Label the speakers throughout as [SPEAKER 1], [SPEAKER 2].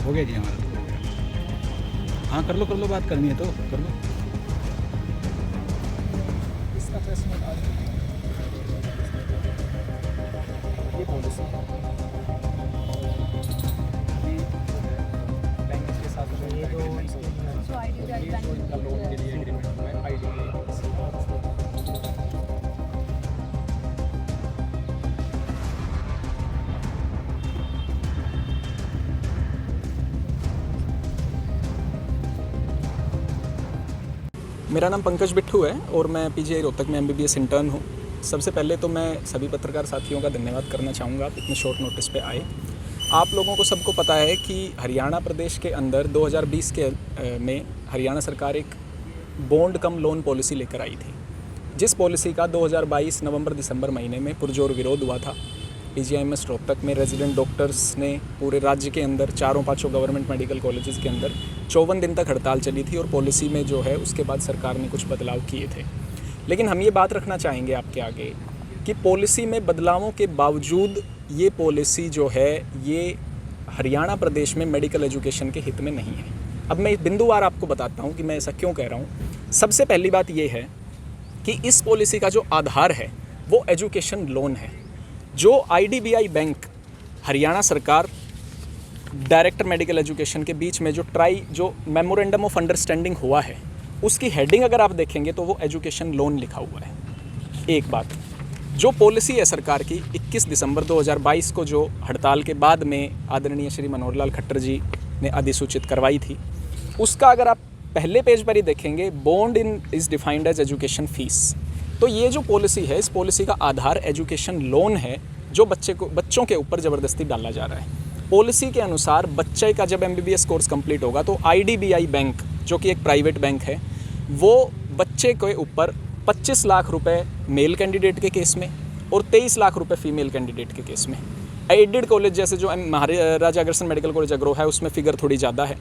[SPEAKER 1] हो गया जी, हमारा तो हो गया। हाँ कर लो बात करनी है तो कर लो।
[SPEAKER 2] इसका प्रेस नोट आज ये पॉलिसी बैंक के साथ जो ये एग्रीमेंट्स होते हैं,
[SPEAKER 3] जो IDBI
[SPEAKER 2] ये
[SPEAKER 3] बैंक
[SPEAKER 2] जो इनका लोन के लिए एग्रीमेंट हुआ है IDBI के साथ।
[SPEAKER 4] मेरा नाम पंकज बिट्ठू है और मैं पीजीआई रोहतक में MBBS इंटर्न हूँ। सबसे पहले तो मैं सभी पत्रकार साथियों का धन्यवाद करना चाहूँगा, आप इतने शॉर्ट नोटिस पे आए। आप लोगों को सबको पता है कि हरियाणा प्रदेश के अंदर 2020 के में हरियाणा सरकार एक बॉन्ड कम लोन पॉलिसी लेकर आई थी, जिस पॉलिसी का 2022 नवंबर दिसंबर महीने में पुरजोर विरोध हुआ था। PGIMS रोहतक में रेजिडेंट डॉक्टर्स ने पूरे राज्य के अंदर 4-5 गवर्नमेंट मेडिकल कॉलेजेस के अंदर 54 दिन तक हड़ताल चली थी और पॉलिसी में जो है उसके बाद सरकार ने कुछ बदलाव किए थे। लेकिन हम ये बात रखना चाहेंगे आपके आगे कि पॉलिसी में बदलावों के बावजूद ये पॉलिसी जो है ये हरियाणा प्रदेश में मेडिकल एजुकेशन के हित में नहीं है। अब मैं बिंदुवार आपको बताता हूँ कि मैं ऐसा क्यों कह रहा हूँ। सबसे पहली बात ये है कि इस पॉलिसी का जो आधार है वो एजुकेशन लोन है, जो IDBI बैंक, हरियाणा सरकार, डायरेक्टर मेडिकल एजुकेशन के बीच में जो मेमोरेंडम ऑफ अंडरस्टैंडिंग हुआ है उसकी हेडिंग अगर आप देखेंगे तो वो एजुकेशन लोन लिखा हुआ है। एक बात, जो पॉलिसी है सरकार की 21 दिसंबर 2022 को जो हड़ताल के बाद में आदरणीय श्री मनोहर लाल खट्टर जी ने अधिसूचित करवाई थी, उसका अगर आप पहले पेज पर ही देखेंगे, bond is defined as education fees. तो ये जो पॉलिसी है, इस पॉलिसी का आधार एजुकेशन लोन है जो बच्चों के ऊपर ज़बरदस्ती डाला जा रहा है। पॉलिसी के अनुसार बच्चे का जब MBBS कोर्स कंप्लीट होगा तो IDBI बैंक, जो कि एक प्राइवेट बैंक है, वो बच्चे के ऊपर 25 लाख रुपए मेल कैंडिडेट के केस में और 23 लाख रुपए फीमेल कैंडिडेट के केस में, एडेड कॉलेज जैसे जो Maharaja Agrasen medical college agro है उसमें फिगर थोड़ी ज़्यादा है,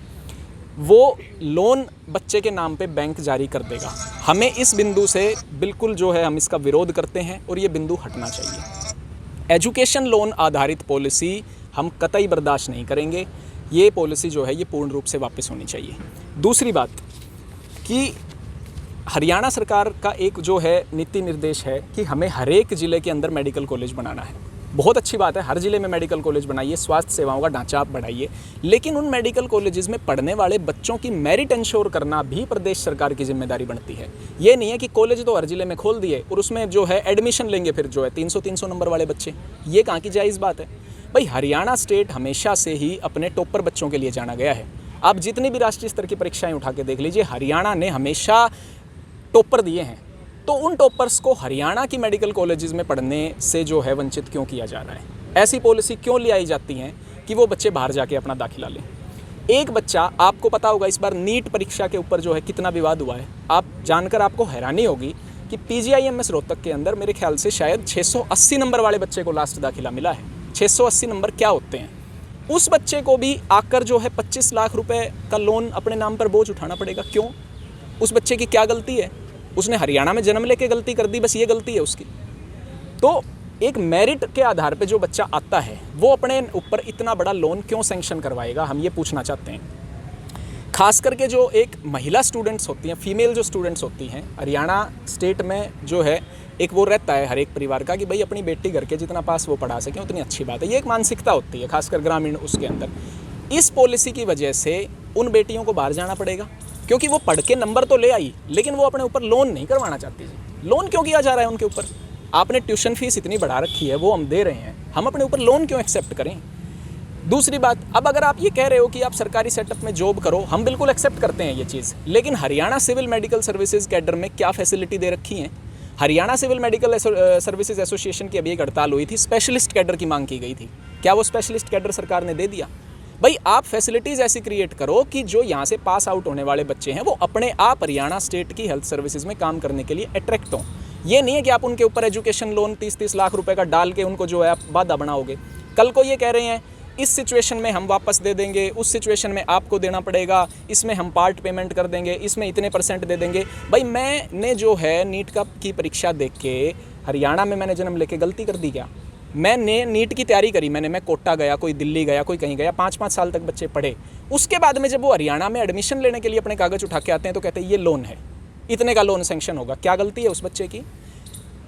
[SPEAKER 4] वो लोन बच्चे के नाम पे बैंक जारी कर देगा। हमें इस बिंदु से बिल्कुल जो है हम इसका विरोध करते हैं और ये बिंदु हटना चाहिए। एजुकेशन लोन आधारित पॉलिसी हम कतई बर्दाश्त नहीं करेंगे। ये पॉलिसी जो है ये पूर्ण रूप से वापस होनी चाहिए। दूसरी बात कि हरियाणा सरकार का एक जो है नीति निर्देश है कि हमें हर एक ज़िले के अंदर मेडिकल कॉलेज बनाना है। बहुत अच्छी बात है, हर ज़िले में मेडिकल कॉलेज बनाइए, स्वास्थ्य सेवाओं का ढांचा आप बढ़ाइए, लेकिन उन मेडिकल कॉलेजेस में पढ़ने वाले बच्चों की मेरिट इंश्योर करना भी प्रदेश सरकार की जिम्मेदारी बनती है। ये नहीं है कि कॉलेज तो हर ज़िले में खोल दिए और उसमें जो है एडमिशन लेंगे फिर जो है 300 नंबर वाले बच्चे। ये कहाँ की जायज़ बात है भाई। हरियाणा स्टेट हमेशा से ही अपने टॉपर बच्चों के लिए जाना गया है। आप जितनी भी राष्ट्रीय स्तर की परीक्षाएँ उठा के देख लीजिए, हरियाणा ने हमेशा टॉपर दिए हैं। तो उन टॉपर्स को हरियाणा की मेडिकल कॉलेजेस में पढ़ने से जो है वंचित क्यों किया जा रहा है? ऐसी पॉलिसी क्यों ले आई जाती हैं कि वो बच्चे बाहर जाके अपना दाखिला लें? एक बच्चा, आपको पता होगा इस बार नीट परीक्षा के ऊपर जो है कितना विवाद हुआ है। आप जानकर आपको हैरानी होगी कि PGIMS रोहतक के अंदर मेरे ख्याल से शायद 680 नंबर वाले बच्चे को लास्ट दाखिला मिला है। 680 नंबर क्या होते हैं? उस बच्चे को भी आकर जो है 25 लाख रुपए का लोन अपने नाम पर बोझ उठाना पड़ेगा। क्यों? उस बच्चे की क्या गलती है? उसने हरियाणा में जन्म लेके गलती कर दी, बस ये गलती है उसकी। तो एक मेरिट के आधार पे जो बच्चा आता है वो अपने ऊपर इतना बड़ा लोन क्यों सैंक्शन करवाएगा, हम ये पूछना चाहते हैं। खास करके जो एक महिला स्टूडेंट्स होती हैं, फीमेल जो स्टूडेंट्स होती हैं, हरियाणा स्टेट में जो है एक वो रहता है हर एक परिवार का कि भाई अपनी बेटी घर के जितना पास वो पढ़ा सकें उतनी अच्छी बात है। ये एक मानसिकता होती है खासकर ग्रामीण उसके अंदर। इस पॉलिसी की वजह से उन बेटियों को बाहर जाना पड़ेगा क्योंकि वो पढ़ के नंबर तो ले आई लेकिन वो अपने ऊपर लोन नहीं करवाना चाहती थी। लोन क्यों किया जा रहा है उनके ऊपर? आपने ट्यूशन फीस इतनी बढ़ा रखी है, वो हम दे रहे हैं, हम अपने ऊपर लोन क्यों एक्सेप्ट करें? दूसरी बात, अब अगर आप ये कह रहे हो कि आप सरकारी सेटअप में जॉब करो, हम बिल्कुल एक्सेप्ट करते हैं ये चीज़, लेकिन Haryana civil medical services cadre में क्या फैसिलिटी दे रखी है? Haryana civil medical services association की अभी एक हड़ताल हुई थी, स्पेशलिस्ट कैडर की मांग की गई थी। क्या वो स्पेशलिस्ट कैडर सरकार ने दे दिया? भाई आप फैसिलिटीज़ ऐसी क्रिएट करो कि जो यहाँ से पास आउट होने वाले बच्चे हैं वो अपने आप हरियाणा स्टेट की हेल्थ सर्विसेज में काम करने के लिए अट्रैक्ट हों। ये नहीं है कि आप उनके ऊपर एजुकेशन लोन 30-30 लाख रुपए का डाल के उनको जो है आप बाधा बनाओगे। कल को ये कह रहे हैं इस सिचुएशन में हम वापस दे देंगे, उस सिचुएशन में आपको देना पड़ेगा, इसमें हम पार्ट पेमेंट कर देंगे, इसमें इतने % दे देंगे। भाई मैंने जो है नीट की परीक्षा देख के हरियाणा में मैंने जन्म लेके गलती कर दी क्या? मैंने नीट की तैयारी करी, मैं कोटा गया, कोई दिल्ली गया, कोई कहीं गया, 5-5 साल तक बच्चे पढ़े। उसके बाद में जब वो हरियाणा में एडमिशन लेने के लिए अपने कागज़ उठा के आते हैं तो कहते हैं ये लोन है, इतने का लोन सेंक्शन होगा। क्या गलती है उस बच्चे की?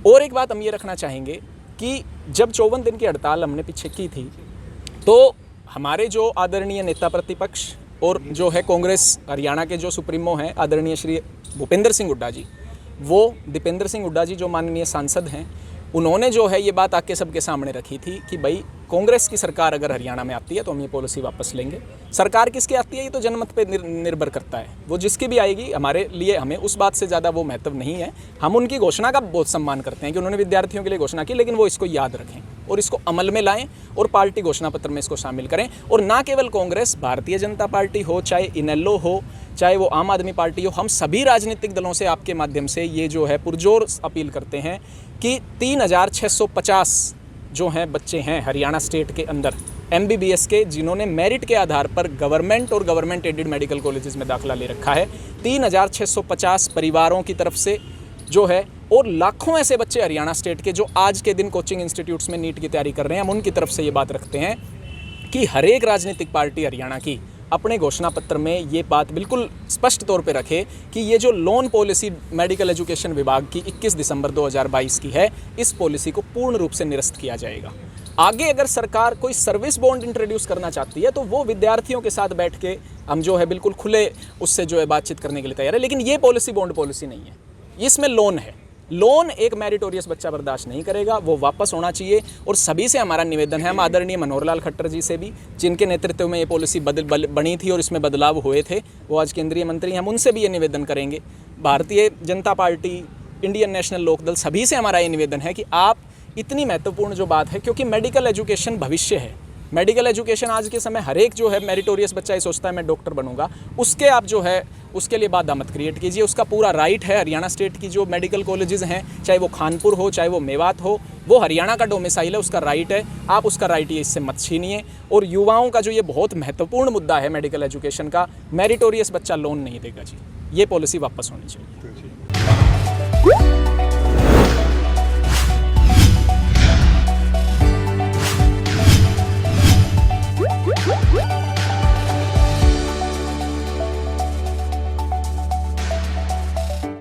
[SPEAKER 4] और एक बात हम ये रखना चाहेंगे कि जब 54 दिन की हड़ताल हमने पीछे की थी तो हमारे जो आदरणीय नेता प्रतिपक्ष और जो है कांग्रेस हरियाणा के जो सुप्रीमो हैं आदरणीय श्री भूपेंद्र सिंह हुड्डा जी, वो दीपेंद्र सिंह हुड्डा जी जो माननीय सांसद हैं, उन्होंने जो है ये बात आके सबके सामने रखी थी कि भाई कांग्रेस की सरकार अगर हरियाणा में आती है तो हम ये पॉलिसी वापस लेंगे। सरकार किसकी आती है ये तो जनमत पे निर्भर करता है, वो जिसकी भी आएगी हमारे लिए, हमें उस बात से ज़्यादा वो महत्व नहीं है। हम उनकी घोषणा का बहुत सम्मान करते हैं कि उन्होंने विद्यार्थियों के लिए घोषणा की, लेकिन वो इसको याद रखें और इसको अमल में लाएं और पार्टी घोषणा पत्र में इसको शामिल करें। और ना केवल कांग्रेस, भारतीय जनता पार्टी हो, चाहे इनेलो हो, चाहे वो आम आदमी पार्टी हो, हम सभी राजनीतिक दलों से आपके माध्यम से ये जो है पुरजोर अपील करते हैं कि 3650 जो हैं बच्चे हैं हरियाणा स्टेट के अंदर MBBS के, जिन्होंने मेरिट के आधार पर गवर्नमेंट और गवर्नमेंट एडेड मेडिकल कॉलेजेस में दाखिला ले रखा है, 3650 परिवारों की तरफ से जो है, और लाखों ऐसे बच्चे हरियाणा स्टेट के जो आज के दिन कोचिंग इंस्टीट्यूट्स में नीट की तैयारी कर रहे हैं, हम उनकी तरफ से ये बात रखते हैं कि हर एक राजनीतिक पार्टी हरियाणा की अपने घोषणा पत्र में ये बात बिल्कुल स्पष्ट तौर पे रखे कि ये जो लोन पॉलिसी मेडिकल एजुकेशन विभाग की 21 दिसंबर 2022 की है, इस पॉलिसी को पूर्ण रूप से निरस्त किया जाएगा। आगे अगर सरकार कोई सर्विस बॉन्ड इंट्रोड्यूस करना चाहती है तो वो विद्यार्थियों के साथ बैठ के हम जो है बिल्कुल खुले उससे जो है बातचीत करने के लिए तैयार है, लेकिन ये पॉलिसी बॉन्ड पॉलिसी नहीं है, इसमें लोन है। लोन एक मेरिटोरियस बच्चा बर्दाश्त नहीं करेगा, वो वापस होना चाहिए। और सभी से हमारा निवेदन है, हम आदरणीय मनोहर लाल खट्टर जी से भी, जिनके नेतृत्व में ये पॉलिसी बनी थी और इसमें बदलाव हुए थे, वो आज केंद्रीय मंत्री हैं, हम उनसे भी ये निवेदन करेंगे। Bharatiya Janata party, Indian national Lokdal, सभी से हमारा ये निवेदन है कि आप इतनी महत्वपूर्ण जो बात है, क्योंकि मेडिकल एजुकेशन भविष्य है, मेडिकल एजुकेशन आज के समय हर एक जो है मेरिटोरियस बच्चा ये सोचता है मैं डॉक्टर बनूंगा, उसके आप जो है उसके लिए बाधा मत क्रिएट कीजिए। उसका पूरा राइट है। हरियाणा स्टेट की जो मेडिकल कॉलेजेस हैं, चाहे वो खानपुर हो, चाहे वो मेवात हो, वो हरियाणा का डोमिसाइल है, उसका राइट है। आप उसका राइट ये इससे मत छीनिए। और युवाओं का जो ये बहुत महत्वपूर्ण मुद्दा है मेडिकल एजुकेशन का, मेरिटोरियस बच्चा लोन नहीं देगा जी, ये पॉलिसी वापस होनी चाहिए।